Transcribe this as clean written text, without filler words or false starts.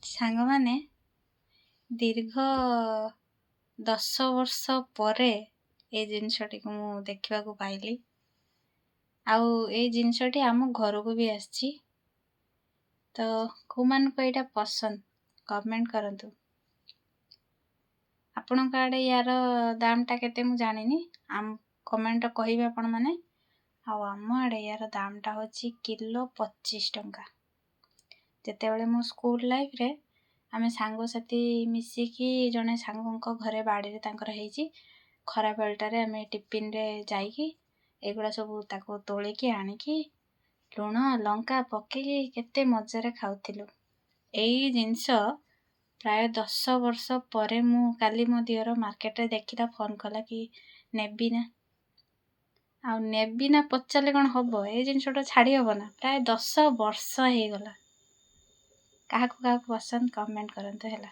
ସାଙ୍ଗମାନେ ଦୀର୍ଘ 10 ବର୍ଷ ପରେ ଏଇ ଜିନିଷଟିକୁ ମୁଁ ଦେଖିବାକୁ ପାଇଲି। ଆଉ ଏଇ ଜିନିଷଟି ଆମ ଘରକୁ ବି ଆସିଛି। ତ କୋଉମାନଙ୍କୁ ଏଇଟା ପସନ୍ଦ କମେଣ୍ଟ କରନ୍ତୁ। ଆପଣଙ୍କ ଆଡ଼େ ୟାର ଦାମଟା କେତେ ମୁଁ ଜାଣିନି, କମେଣ୍ଟ କହିବେ ଆପଣମାନେ। ଆଉ ଆମ ଆଡ଼େ ୟାର ଦାମଟା ହେଉଛି କିଲୋ 25 ଟଙ୍କା। ଯେତେବେଳେ ମୁଁ ସ୍କୁଲ ଲାଇଫରେ ଆମେ ସାଙ୍ଗସାଥି ମିଶିକି ଜଣେ ସାଙ୍ଗଙ୍କ ଘରେ ବାଡ଼ିରେ ତାଙ୍କର ହେଇଛି, ଖରାବେଳଟାରେ ଆମେ ଟିଫିନରେ ଯାଇକି ଏଗୁଡ଼ା ସବୁ ତାକୁ ତୋଳିକି ଆଣିକି ଲୁଣ ଲଙ୍କା ପକେଇକି କେତେ ମଜାରେ ଖାଉଥିଲୁ। ଏଇ ଜିନିଷ ପ୍ରାୟ 10 ବର୍ଷ ପରେ ମୁଁ କାଲି ମୋ ଦିଅର ମାର୍କେଟରେ ଦେଖିଲା, ଫୋନ୍ କଲା କି ନେବି ନା। ଆଉ ନେବି ନା ପଚାରିଲେ କ'ଣ ହବ? ଏଇ ଜିନିଷଟା ଛାଡ଼ି ହବ ନା? ପ୍ରାୟ 10 ବର୍ଷ ହେଇଗଲା। କାହାକୁ ପସନ୍ଦ କମେଣ୍ଟ କରନ୍ତୁ ହେଲା।